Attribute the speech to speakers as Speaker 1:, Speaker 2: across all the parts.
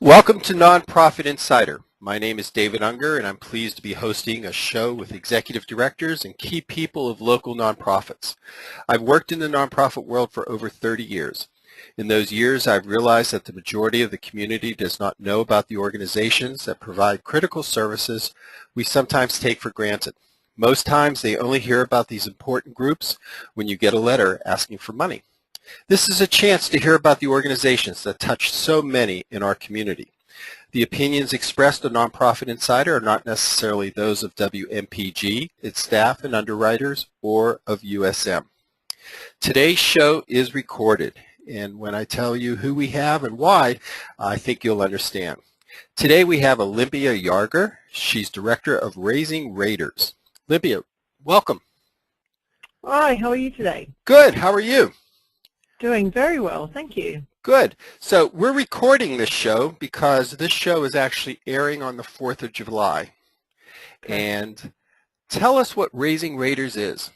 Speaker 1: Welcome to Nonprofit Insider. My name is David Unger, and I'm pleased to be hosting a show with executive directors and key people of local nonprofits. I've worked in the nonprofit world for over 30 years. In those years, I've realized that the majority of the community does not know about the organizations that provide critical services we sometimes take for granted. Most times, they only hear about these important groups when you get a letter asking for money. This is a chance to hear about the organizations that touch so many in our community. The opinions expressed on Nonprofit Insider are not necessarily those of WMPG, its staff and underwriters, or of USM. Today's show is recorded, and when I tell you who we have and why, I think you'll understand. Today we have Olympia Yarger. She's Director of Raising Raiders. Olympia, welcome.
Speaker 2: Hi, how are you today?
Speaker 1: Good. How are you?
Speaker 2: Doing very well, thank you.
Speaker 1: Good. So we're recording this show because this show is actually airing on the 4th of July.
Speaker 2: Okay.
Speaker 1: And tell us what Raising Raiders is.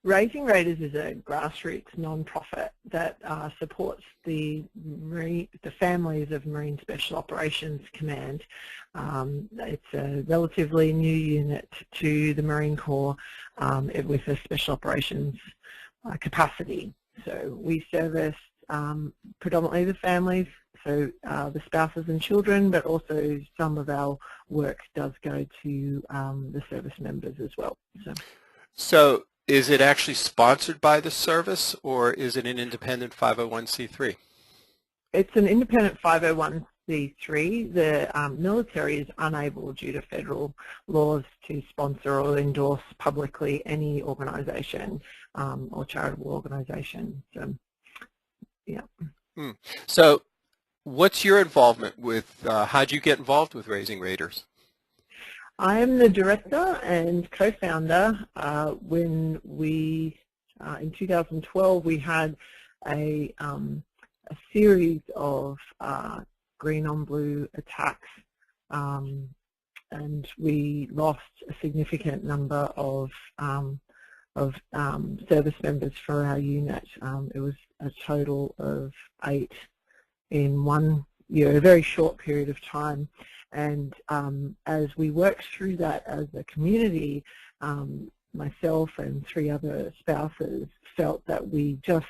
Speaker 2: Raising Raiders is a grassroots nonprofit that supports the families of Marine Special Operations Command. It's a relatively new unit to the Marine Corps with a special operations capacity. So we service predominantly the families, so the spouses and children, but also some of our work does go to the service members as well.
Speaker 1: So is it actually sponsored by the service, or is it an independent 501c3?
Speaker 2: It's an independent 501c3. The military is unable, due to federal laws, to sponsor or endorse publicly any organization or charitable organization. So, yeah.
Speaker 1: So what's your involvement with, how'd you get involved with Raising Raiders?
Speaker 2: I am the director and co-founder. When we, in 2012, we had a series of green on blue attacks, and we lost a significant number of service members for our unit. It was a total of 8 in one year, a very short period of time. And as we worked through that as a community, myself and 3 other spouses felt that we just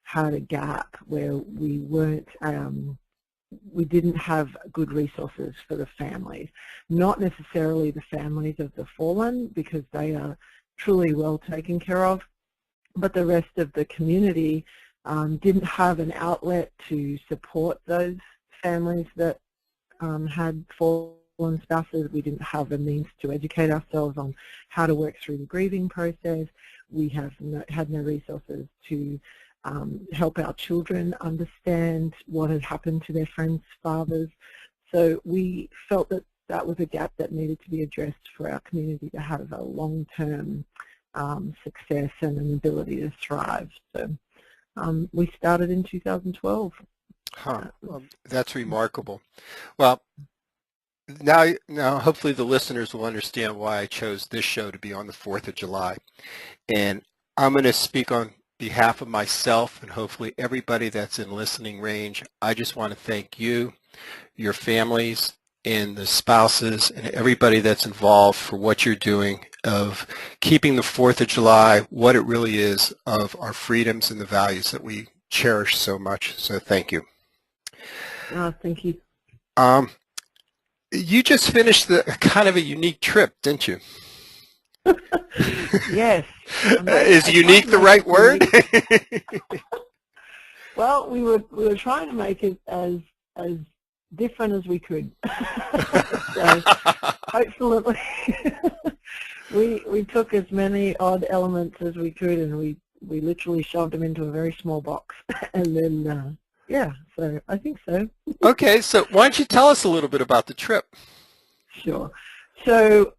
Speaker 2: had a gap where we weren't, we didn't have good resources for the families. Not necessarily the families of the fallen, because they are truly well taken care of, but the rest of the community didn't have an outlet to support those families that had fallen spouses. We didn't have a means to educate ourselves on how to work through the grieving process. We had no resources to help our children understand what had happened to their friends' fathers. So we felt that that was a gap that needed to be addressed for our community to have a long-term success and an ability to thrive. So we started in 2012.
Speaker 1: Well, that's remarkable. Well, now hopefully the listeners will understand why I chose this show to be on the 4th of July. And I'm going to speak on behalf of myself and hopefully everybody that's in listening range. I just want to thank you, your families, and the spouses and everybody that's involved for what you're doing of keeping the 4th of July what it really is, of our freedoms and the values that we cherish so much. So thank you.
Speaker 2: Thank you.
Speaker 1: You just finished kind of a unique trip, didn't you?
Speaker 2: Yes.
Speaker 1: Is unique the right word?
Speaker 2: Well, we were trying to make it as different as we could. So hopefully we took as many odd elements as we could, and we literally shoved them into a very small box, and then yeah, so I think so.
Speaker 1: Okay, so why don't you tell us a little bit about the trip?
Speaker 2: Sure. So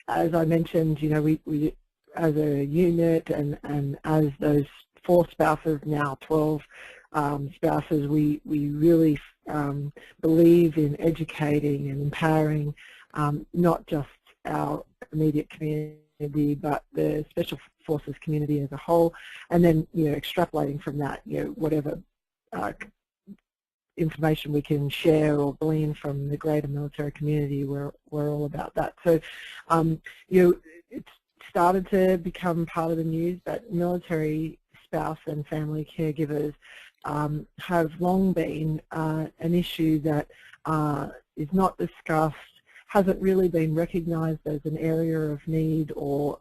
Speaker 2: as I mentioned, you know, we as a unit and as those 4 spouses, now 12 spouses, we really believe in educating and empowering not just our immediate community, but the Special Forces community as a whole, and then, you know, extrapolating from that, you know, whatever information we can share or glean from the greater military community, we're all about that. So, it's started to become part of the news that military spouse and family caregivers have long been an issue that is not discussed, hasn't really been recognised as an area of need or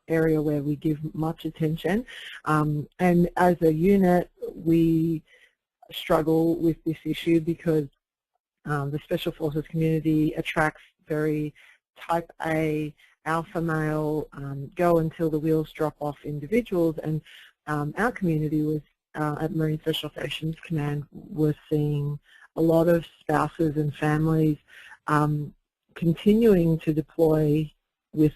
Speaker 2: area where we give much attention. And as a unit, we struggle with this issue because the Special Forces community attracts very type A, alpha male, go until the wheels drop off individuals, and our community was at Marine Special Operations Command was seeing a lot of spouses and families continuing to deploy with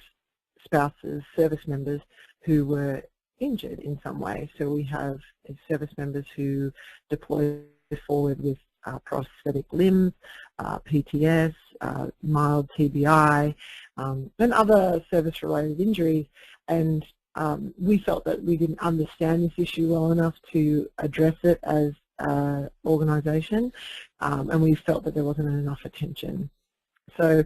Speaker 2: spouses, service members who were injured in some way. So we have service members who deploy forward with prosthetic limbs, PTS, mild TBI, and other service-related injuries. And we felt that we didn't understand this issue well enough to address it as an organisation, and we felt that there wasn't enough attention. So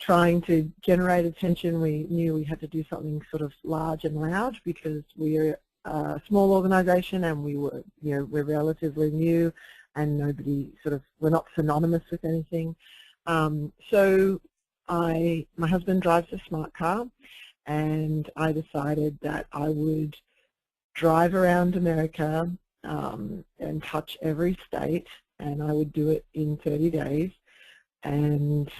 Speaker 2: trying to generate attention, we knew we had to do something sort of large and loud because we're a small organisation and we're relatively new and we're not synonymous with anything. So my husband drives a smart car, and I decided that I would drive around America and touch every state, and I would do it in 30 days. And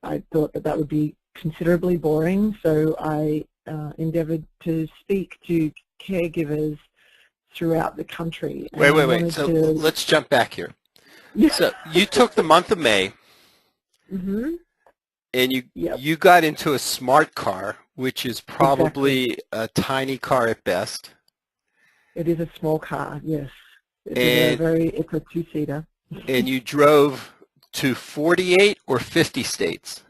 Speaker 2: I thought that would be considerably boring, so I endeavoured to speak to caregivers throughout the country.
Speaker 1: Wait. So let's jump back here. So you took the month of May, and you got into a smart car, which is probably a tiny car at best.
Speaker 2: It is a small car, yes. It's a two-seater.
Speaker 1: And you drove to 48 or 50 states?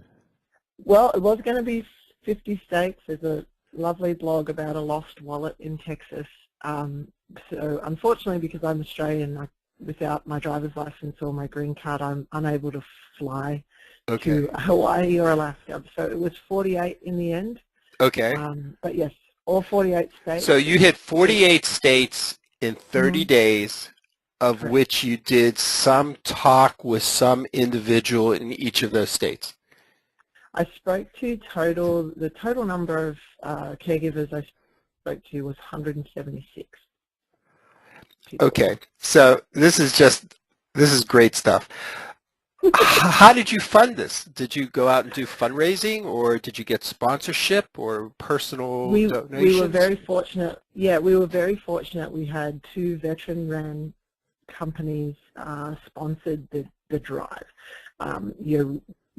Speaker 2: Well, it was going to be 50 states. There's a lovely blog about a lost wallet in Texas. So unfortunately, because I'm Australian, without my driver's license or my green card, I'm unable to fly to Hawaii or Alaska. So it was 48 in the end.
Speaker 1: Okay.
Speaker 2: But yes, all 48 states.
Speaker 1: So you hit 48 states in 30 days, of
Speaker 2: Correct.
Speaker 1: Which you did some talk with some individual in each of those states.
Speaker 2: I spoke to the total number of caregivers I spoke to was 176 people.
Speaker 1: Okay, so this is great stuff. How did you fund this? Did you go out and do fundraising, or did you get sponsorship or personal donations?
Speaker 2: We were very fortunate. Yeah, we were very fortunate. We had 2 veteran-run companies sponsored the drive.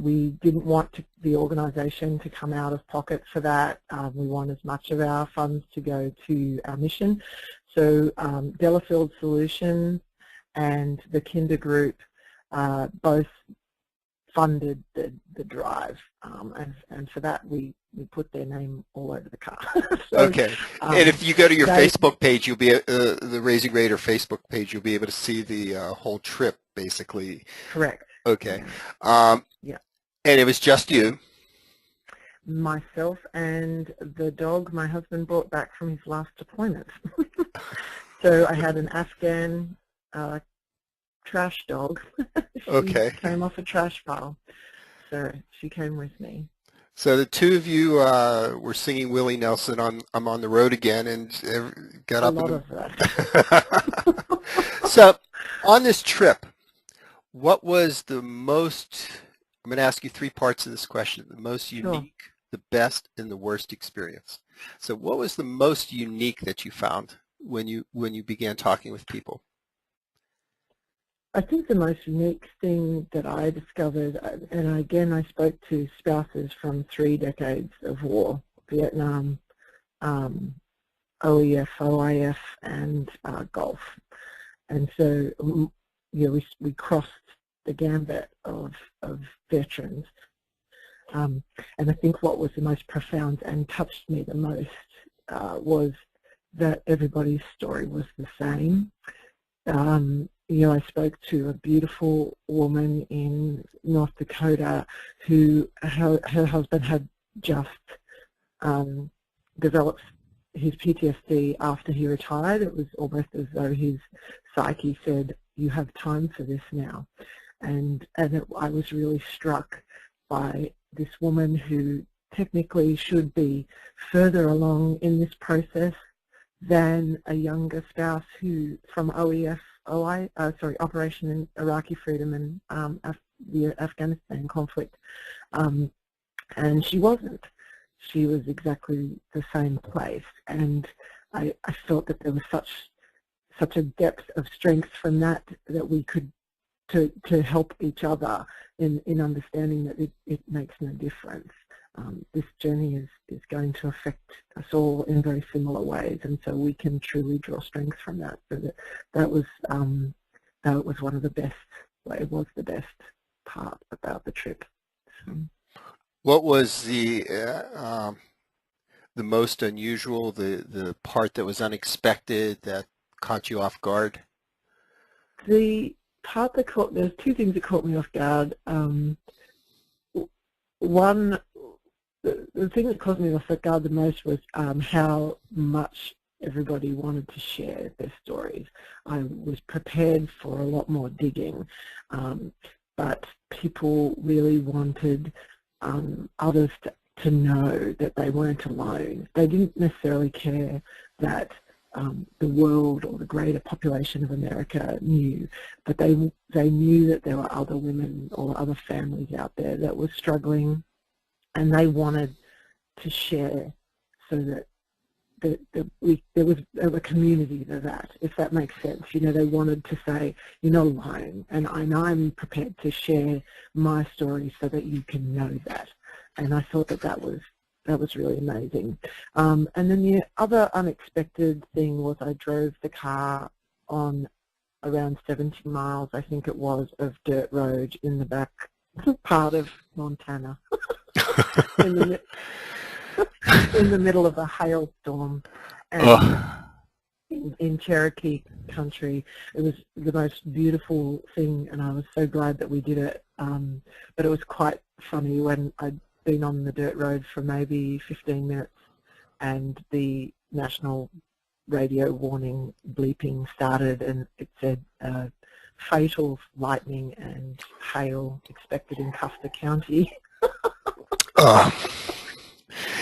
Speaker 2: We didn't want the organisation to come out of pocket for that. We want as much of our funds to go to our mission. So Delafield Solutions and the Kinder Group both funded the drive, and for that we put their name all over the car. So,
Speaker 1: okay, and if you go to your Facebook page, you'll be the Raising Raider Facebook page. You'll be able to see the whole trip, basically.
Speaker 2: Correct.
Speaker 1: Okay.
Speaker 2: Yeah.
Speaker 1: And it was just you?
Speaker 2: Myself and the dog my husband brought back from his last deployment. So I had an Afghan trash dog. She came off a trash pile, so she came with me.
Speaker 1: So the 2 of you were singing Willie Nelson on "I'm on the Road Again" and got up.
Speaker 2: A lot of that.
Speaker 1: So on this trip, what was the most? I'm going to ask you 3 parts of this question: the most unique, the best, and the worst experience. So what was the most unique that you found when you began talking with people?
Speaker 2: I think the most unique thing that I discovered, and again I spoke to spouses from 3 decades of war, Vietnam, OEF, OIF, and Gulf. And so we crossed the gambit of veterans. And I think what was the most profound and touched me the most was that everybody's story was the same. I spoke to a beautiful woman in North Dakota who her husband had just developed his PTSD after he retired. It was almost as though his psyche said, "You have time for this now." I was really struck by this woman who technically should be further along in this process than a younger spouse who from Operation in Iraqi Freedom and the Afghanistan conflict, and she wasn't. She was exactly the same place, and I felt that there was such a depth of strength from that we could to help each other in understanding that it makes no difference. This journey is going to affect us all in very similar ways, and so we can truly draw strength from that. So that was one of the best. Well, it was the best part about the trip. So.
Speaker 1: What was the most unusual, the part that was unexpected that caught you off guard?
Speaker 2: The part that there's two things that caught me off guard. One, the thing that caught me off guard the most was how much everybody wanted to share their stories. I was prepared for a lot more digging, but people really wanted others to know that they weren't alone. They didn't necessarily care that the world or the greater population of America knew, but they knew that there were other women or other families out there that were struggling, and they wanted to share so that there was a community to that, if that makes sense. They wanted to say, "You're not alone," and I'm prepared to share my story so that you can know that. And I thought that was really amazing. And then the other unexpected thing was I drove the car on around 70 miles, I think it was, of dirt road in the back part of Montana. in the middle of a hailstorm, and in Cherokee country. It was the most beautiful thing, and I was so glad that we did it. But it was quite funny when I'd been on the dirt road for maybe 15 minutes, and the national radio warning bleeping started, and it said fatal lightning and hail expected in Custer County.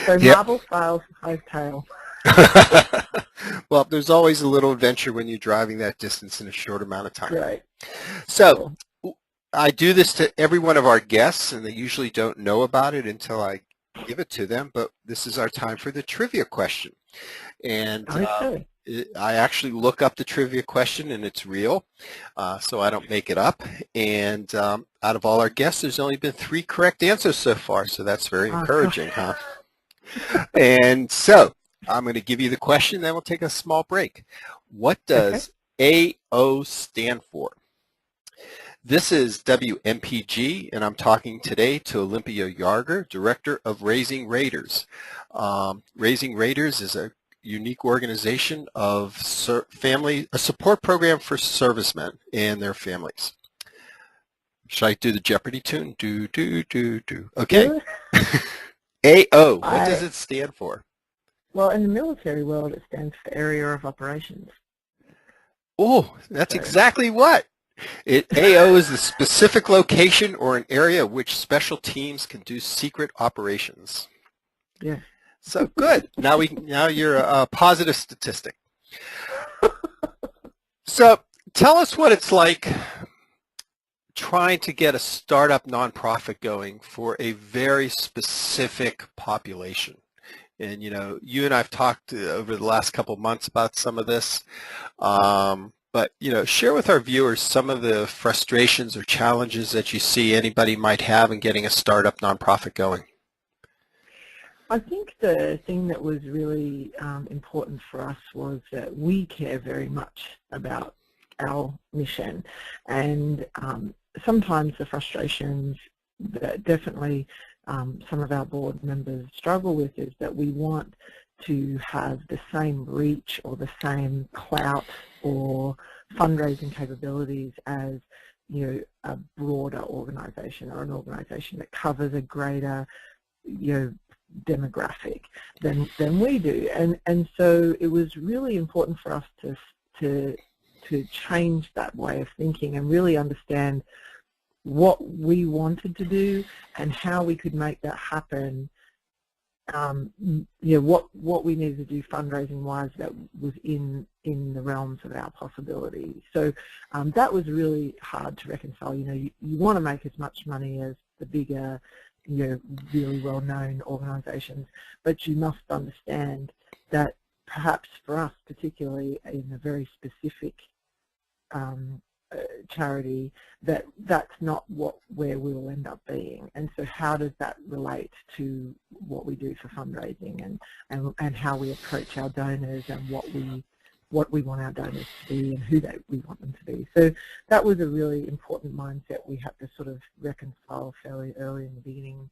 Speaker 2: So
Speaker 1: yep.
Speaker 2: Marvel Styles High Tail.
Speaker 1: Well, there's always a little adventure when you're driving that distance in a short amount of time.
Speaker 2: Right.
Speaker 1: So I do this to every one of our guests, and they usually don't know about it until I give it to them, but this is our time for the trivia question. And I actually look up the trivia question, and it's real, so I don't make it up. And out of all our guests, there's only been 3 correct answers so far, so that's very encouraging, huh? And so I'm going to give you the question, then we'll take a small break. What does AO stand for? This is WMPG, and I'm talking today to Olympia Yarger, Director of Raising Raiders. Raising Raiders is a unique organization of a support program for servicemen and their families. Should I do the Jeopardy tune? Do, do, do, do. Okay. AO, what does it stand for?
Speaker 2: Well, in the military world, it stands for Area of Operations.
Speaker 1: Oh, that's exactly what. AO is the specific location or an area which special teams can do secret operations.
Speaker 2: Yeah.
Speaker 1: So good. Now you're a positive statistic. So tell us what it's like trying to get a startup nonprofit going for a very specific population. And you and I've talked over the last couple of months about some of this. But share with our viewers some of the frustrations or challenges that you see anybody might have in getting a startup nonprofit going.
Speaker 2: I think the thing that was really important for us was that we care very much about our mission, and sometimes the frustrations that definitely some of our board members struggle with is that we want to have the same reach or the same clout or fundraising capabilities as a broader organisation, or an organisation that covers a greater demographic than we do, and so it was really important for us to change that way of thinking and really understand what we wanted to do and how we could make that happen. What we needed to do fundraising wise that was in the realms of our possibilities. So that was really hard to reconcile. You want to make as much money as the bigger, really well-known organisations, but you must understand that perhaps for us, particularly in a very specific charity, that's not where we will end up being. And so how does that relate to what we do for fundraising and how we approach our donors and what we want our donors to be and who we want them to be. So that was a really important mindset we had to sort of reconcile fairly early in the beginning.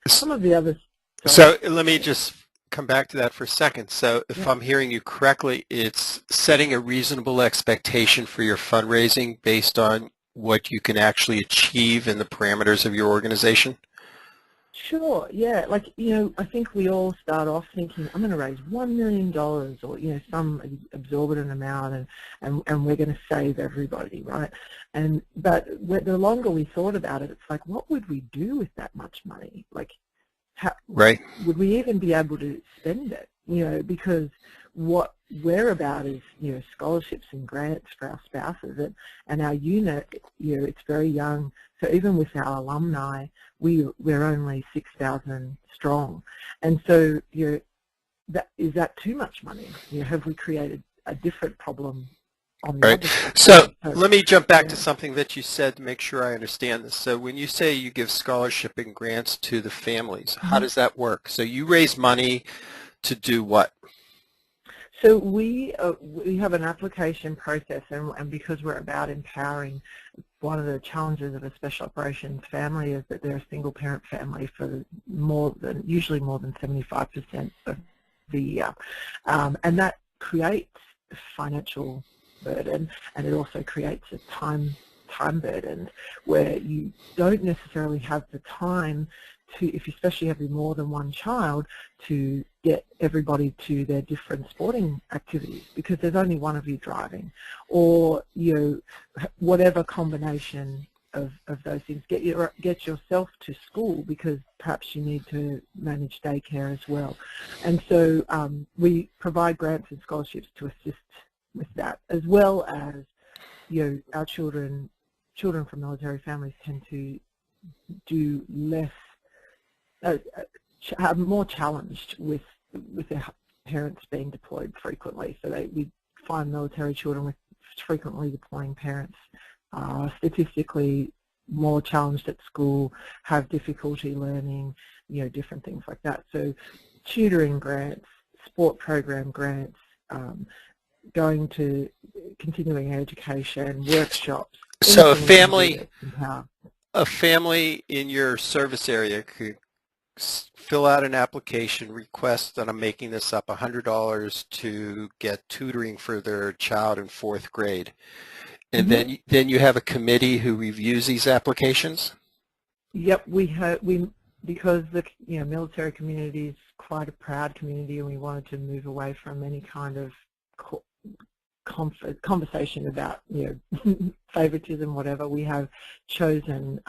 Speaker 2: Some of the others...
Speaker 1: So let me just come back to that for a second. So if I'm hearing you correctly, it's setting a reasonable expectation for your fundraising based on what you can actually achieve in the parameters of your organization?
Speaker 2: Sure, yeah. Like, I think we all start off thinking, I'm going to raise $1 million or, some exorbitant amount and we're going to save everybody, right? But the longer we thought about it, it's like, what would we do with that much money? Like,
Speaker 1: right.
Speaker 2: Would we even be able to spend it? Because what we're about is, scholarships and grants for our spouses, and our unit, it's very young. So even with our alumni, we're only 6,000 strong, and so is that too much money? Have we created a different problem?
Speaker 1: Right. So let me jump back to something that you said to make sure I understand this. So when you say you give scholarship and grants to the families, how does that work? So you raise money to do what?
Speaker 2: So we have an application process, and because we're about empowering, one of the challenges of a special operations family is that they're a single parent family for usually more than 75% of the year, and that creates financial burden, and it also creates a time burden where you don't necessarily have the time to, if you especially have more than one child, to get everybody to their different sporting activities because there's only one of you driving, or whatever combination of those things. Get yourself to school because perhaps you need to manage daycare as well, and so we provide grants and scholarships to assist with that, as well as our children from military families tend to do less, are more challenged with their parents being deployed frequently. So we find military children with frequently deploying parents statistically more challenged at school, have difficulty learning, different things like that. So tutoring grants, sport program grants, going to continuing education, workshops.
Speaker 1: So a family in your service area could fill out an application, request, and I'm making this up, $100 to get tutoring for their child in 4th grade. And then you have a committee who reviews these applications?
Speaker 2: Yep, because the military community is quite a proud community, and we wanted to move away from any kind of conversation about favoritism, whatever. We have chosen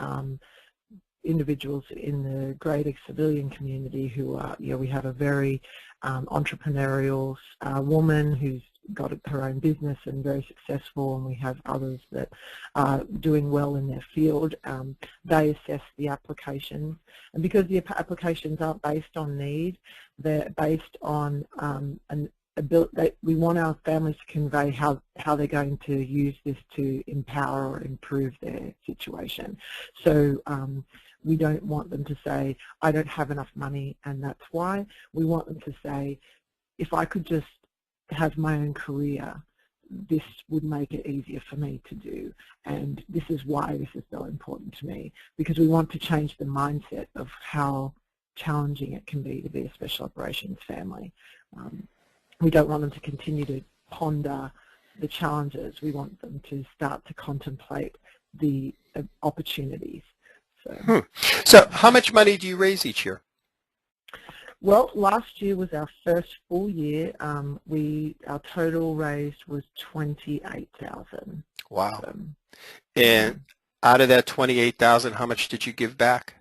Speaker 2: individuals in the greater civilian community who are, we have a very entrepreneurial woman who's got her own business and very successful, and we have others that are doing well in their field. They assess the applications, and because the applications aren't based on need, they're based on we want our families to convey how they're going to use this to empower or improve their situation. So we don't want them to say, I don't have enough money and that's why. We want them to say, if I could just have my own career, this would make it easier for me to do, and this is why this is so important to me, because we want to change the mindset of how challenging it can be to be a special operations family. We don't want them to continue to ponder the challenges. We want them to start to contemplate the opportunities.
Speaker 1: So how much money do you raise each year?
Speaker 2: Well, last year was our first full year. Our total raised was $28,000.
Speaker 1: Wow. And out of that $28,000, how much did you give back?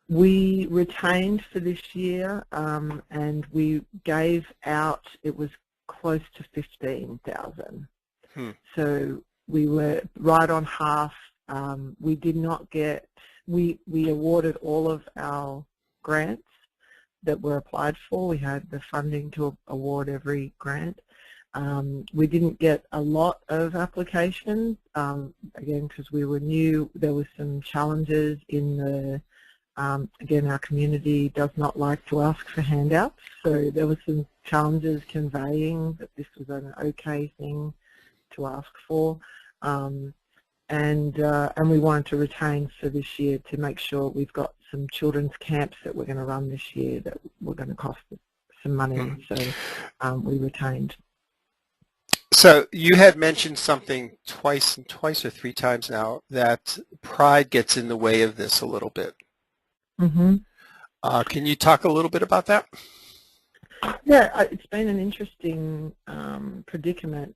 Speaker 2: We retained for this year, and we gave out, it was close to $15,000. So we were right on half. We did not get, we awarded all of our grants that were applied for. We had the funding to award every grant. We didn't get a lot of applications, again, because we were new. There were some challenges in the, again, our community does not like to ask for handouts, so there were some challenges conveying that this was an okay thing to ask for. And we wanted to retain for this year to make sure we've got some children's camps that we're going to run this year that were going to cost some money, so we retained.
Speaker 1: So you had mentioned something twice or three times now, that pride gets in the way of this a little bit.
Speaker 2: Mm-hmm.
Speaker 1: Can you talk a little bit about that?
Speaker 2: Yeah, it's been an interesting predicament.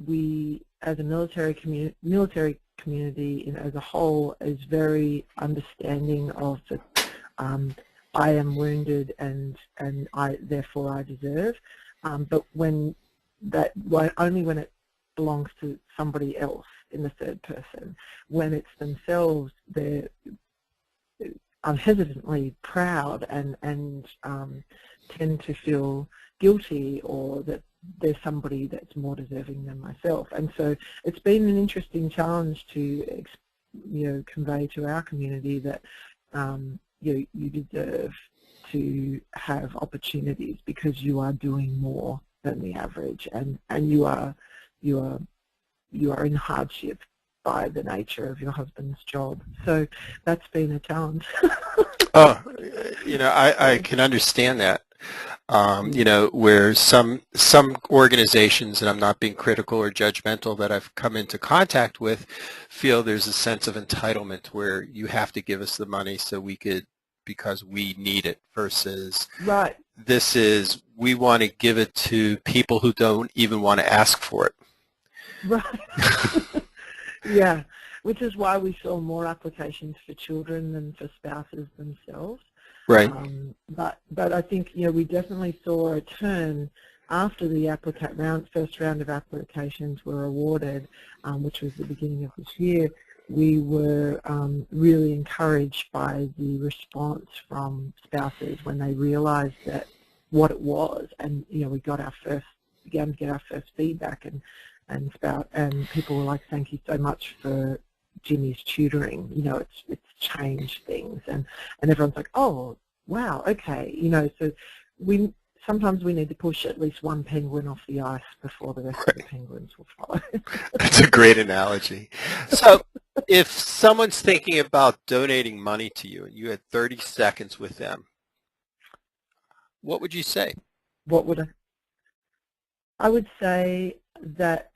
Speaker 2: We, as a military community as a whole, is very understanding of the I am wounded and therefore I deserve. But only when it belongs to somebody else in the third person. When it's themselves, they're unhesitantly proud and tend to feel guilty, or that there's somebody that's more deserving than myself. And so it's been an interesting challenge to convey to our community that you deserve to have opportunities because you are doing more than the average, and you are in hardship by the nature of your husband's job. So that's been a challenge.
Speaker 1: Oh, I can understand that. Where some organizations, and I'm not being critical or judgmental, that I've come into contact with, feel there's a sense of entitlement where you have to give us the money so we could, because we need it, versus
Speaker 2: right.
Speaker 1: This is, we want to give it to people who don't even want to ask for it.
Speaker 2: Right. Yeah, which is why we saw more applications for children than for spouses themselves.
Speaker 1: Right.
Speaker 2: But I think we definitely saw a turn after the first round of applications were awarded, which was the beginning of this year. We were really encouraged by the response from spouses when they realised that what it was, and we began to get our first feedback, and people were like, "Thank you so much for Jimmy's tutoring. It's changed things," and everyone's like, "Oh, wow, okay." So sometimes we need to push at least one penguin off the ice before the rest of the penguins will follow.
Speaker 1: That's a great analogy. So if someone's thinking about donating money to you and you had 30 seconds with them, what would you say?
Speaker 2: What would I would say that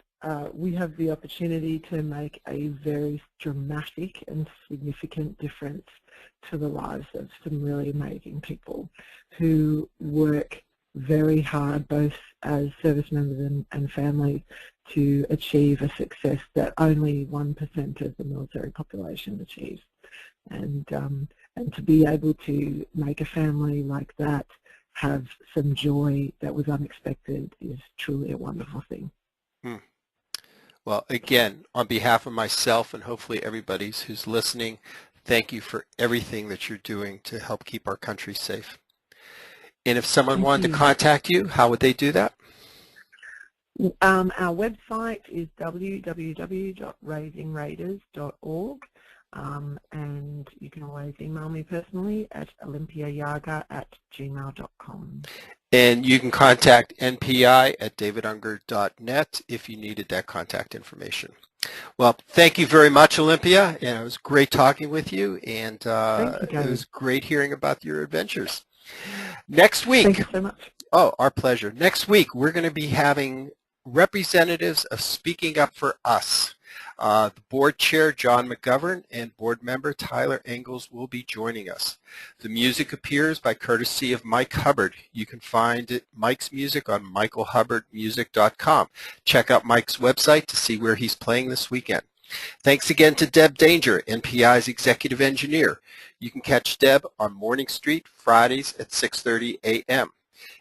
Speaker 2: we have the opportunity to make a very dramatic and significant difference to the lives of some really amazing people who work very hard, both as service members and families, to achieve a success that only 1% of the military population achieves. And to be able to make a family like that have some joy that was unexpected is truly a wonderful thing.
Speaker 1: Well, again, on behalf of myself and hopefully everybody who's listening, thank you for everything that you're doing to help keep our country safe. And if someone wanted to contact you, how would they do that?
Speaker 2: Our website is www.raisingraiders.org, and you can always email me personally at olympiayaga@gmail.com.
Speaker 1: And you can contact NPI at davidunger.net if you needed that contact information. Well, thank you very much, Olympia, and it was great talking with you, and it was great hearing about your adventures. Next week.
Speaker 2: Thank you so much.
Speaker 1: Oh, our pleasure. Next week, we're going to be having representatives of Speaking Up for Us. The board chair, John McGovern, and board member Tyler Engels will be joining us. The music appears by courtesy of Mike Hubbard. You can find Mike's music on michaelhubbardmusic.com. Check out Mike's website to see where he's playing this weekend. Thanks again to Deb Danger, NPI's executive engineer. You can catch Deb on Morning Street Fridays at 6:30 a.m.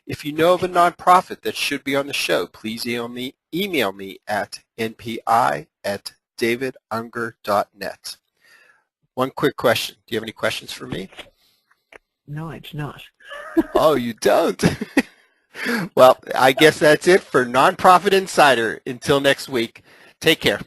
Speaker 1: If you know of a nonprofit that should be on the show, please email me at npi@davidunger.net. One quick question. Do you have any questions for me?
Speaker 2: No, it's not.
Speaker 1: Oh, you don't? Well, I guess that's it for Nonprofit Insider. Until next week, take care.